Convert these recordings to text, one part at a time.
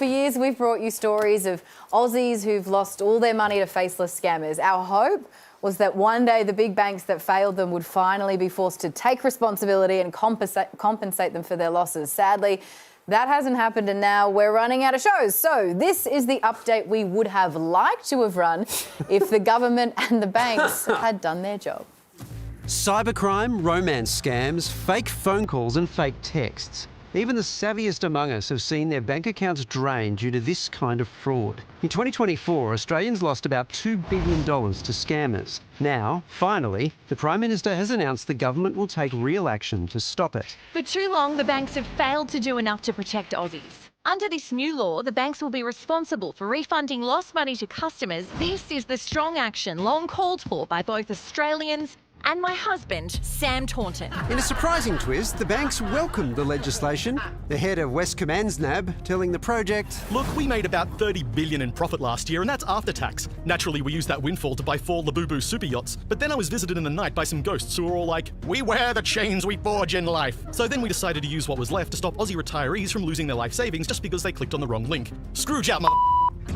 for years we've brought you stories of Aussies who've lost all their money to faceless scammers. Our hope was that one day the big banks that failed them would finally be forced to take responsibility and compensate them for their losses. Sadly, that hasn't happened, and now we're running out of shows. So this is the update we would have liked to have run if the government and the banks had done their job. Cybercrime, romance scams, fake phone calls and fake texts. Even the savviest among us have seen their bank accounts drained due to this kind of fraud. In 2024, Australians lost about $2 billion to scammers. Now, finally, the Prime Minister has announced the government will take real action to stop it. For too long, the banks have failed to do enough to protect Aussies. Under this new law, the banks will be responsible for refunding lost money to customers. This is the strong action long called for by both Australians and my husband, Sam Taunton. In a surprising twist, the banks welcomed the legislation. The head of West Command's-NAB telling the Project, "Look, we made about $30 billion in profit last year, and that's after tax. Naturally, we used that windfall to buy 4 Labubu super yachts, but then I was visited in the night by some ghosts who were all like, 'We wear the chains we forge in life.' So then we decided to use what was left to stop Aussie retirees from losing their life savings just because they clicked on the wrong link. Scrooge out,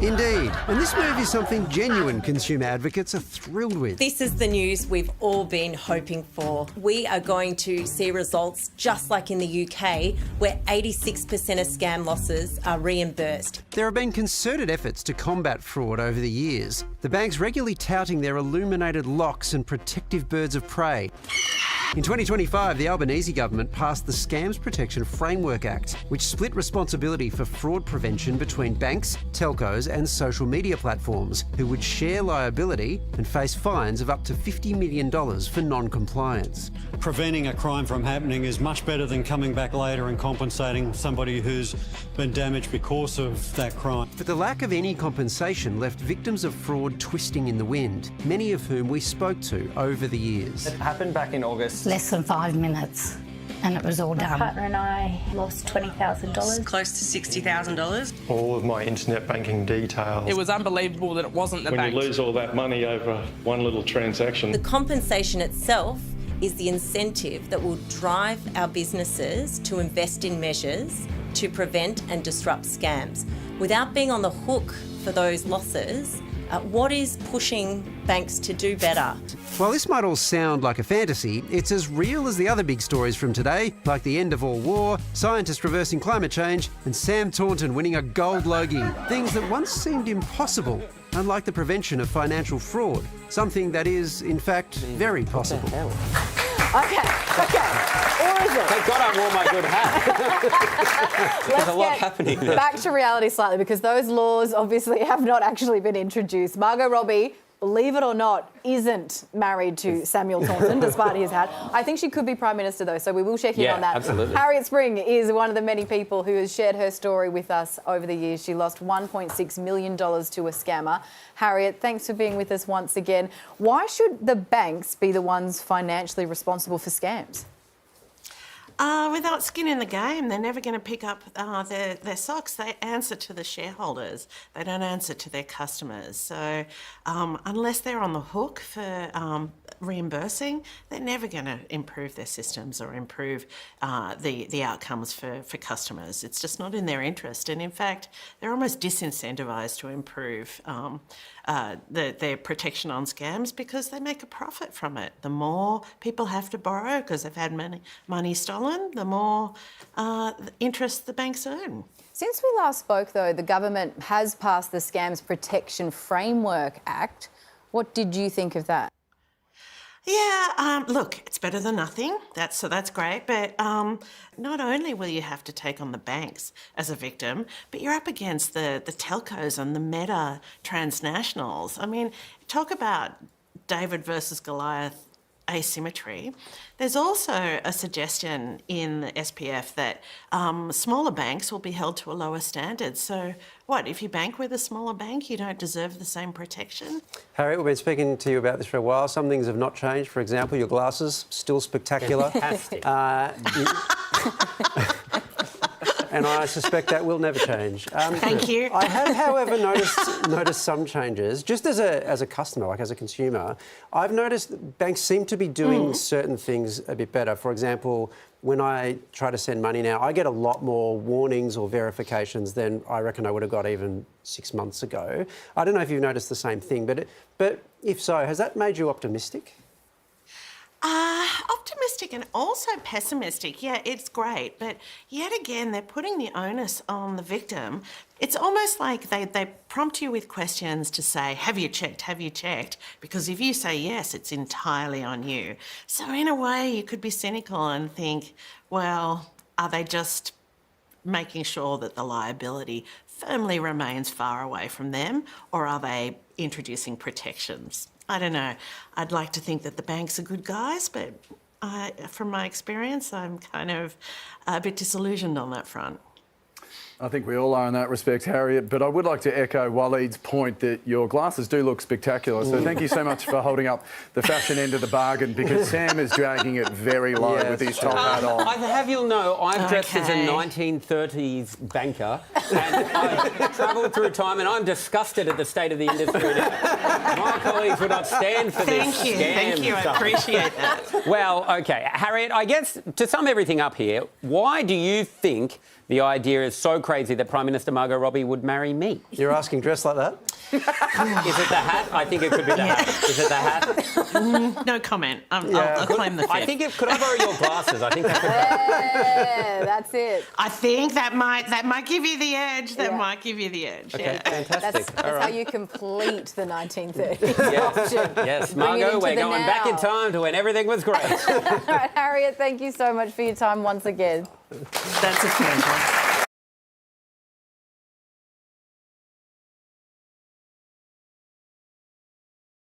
Indeed. And this move is something genuine consumer advocates are thrilled with. This is the news we've all been hoping for. We are going to see results just like in the UK, where 86% of scam losses are reimbursed. There have been concerted efforts to combat fraud over the years. The banks regularly touting their illuminated locks and protective birds of prey. In 2025, the Albanese government passed the Scams Protection Framework Act, which split responsibility for fraud prevention between banks, telcos and social media platforms, who would share liability and face fines of up to $50 million for non-compliance. Preventing a crime from happening is much better than coming back later and compensating somebody who's been damaged because of that crime. But the lack of any compensation left victims of fraud twisting in the wind, many of whom we spoke to over the years. It happened back in August. Less than 5 minutes and it was all done. My partner and I lost $20,000. Close to $60,000. All of my internet banking details. It was unbelievable that it wasn't the bank. When you lose all that money over one little transaction. The compensation itself is the incentive that will drive our businesses to invest in measures to prevent and disrupt scams. Without being on the hook for those losses, what is pushing banks to do better? While this might all sound like a fantasy, it's as real as the other big stories from today, like the end of all war, scientists reversing climate change, and Sam Taunton winning a gold Logie. Things that once seemed impossible, unlike the prevention of financial fraud, something that is, in fact, very possible. Okay. Or is it? Thank God I wore my good hat. There's a lot happening there. Back to reality slightly, because those laws obviously have not actually been introduced. Margot Robbie, believe it or not, isn't married to Samuel Taunton, despite his hat. I think she could be Prime Minister, though, so we will check in on that. Absolutely. Harriet Spring is one of the many people who has shared her story with us over the years. She lost $1.6 million to a scammer. Harriet, thanks for being with us once again. Why should the banks be the ones financially responsible for scams? Without skin in the game, they're never going to pick up their socks. They answer to the shareholders. They don't answer to their customers. So unless they're on the hook for reimbursing, they're never going to improve their systems or improve the outcomes for customers. It's just not in their interest. And in fact, they're almost disincentivised to improve their protection on scams because they make a profit from it. The more people have to borrow because they've had money stolen, the more interest the banks earn. Since we last spoke, though, the government has passed the Scams Protection Framework Act. What did you think of that? Yeah, look, it's better than nothing. That's great. But not only will you have to take on the banks as a victim, but you're up against the telcos and the meta transnationals. I mean, talk about David versus Goliath asymmetry. There's also a suggestion in the SPF that smaller banks will be held to a lower standard. So what, if you bank with a smaller bank, you don't deserve the same protection? Harriet, we've been speaking to you about this for a while. Some things have not changed. For example, your glasses, still spectacular. Fantastic. and I suspect that will never change. Thank you. I have, however, noticed some changes. Just as a customer, like as a consumer, I've noticed banks seem to be doing certain things a bit better. For example, when I try to send money now, I get a lot more warnings or verifications than I reckon I would have got even 6 months ago. I don't know if you've noticed the same thing, but if so, has that made you optimistic? Optimistic and also pessimistic. Yeah, it's great. But yet again, they're putting the onus on the victim. It's almost like they prompt you with questions to say, have you checked? Have you checked? Because if you say yes, it's entirely on you. So in a way, you could be cynical and think, well, are they just making sure that the liability firmly remains far away from them, or are they introducing protections? I don't know. I'd like to think that the banks are good guys, but from my experience, I'm kind of a bit disillusioned on that front. I think we all are in that respect, Harriet, but I would like to echo Waleed's point that your glasses do look spectacular. So thank you so much for holding up the fashion end of the bargain, because Sam is dragging it very low with his top hat on. I have you know, I'm dressed as a 1930s banker, and I've travelled through time, and I'm disgusted at the state of the industry now. My colleagues would not stand for this scam. Thank you, I appreciate that. Well, OK, Harriet, I guess to sum everything up here, why do you think the idea is so crazy that Prime Minister Margot Robbie would marry me? You're asking dressed like that? Is it the hat? I think it could be the hat. Is it the hat? No comment. I'll claim the fifth. I think could I borrow your glasses? I think that could Yeah, that's it. I think that might give you the edge. That might give you the edge. Okay, Yeah. fantastic. That's how you complete the 1930s option. Yes, Bring it Margot, into we're the going now. back in time to when everything was great. All right, Harriet, thank you so much for your time once again. That's a pleasure.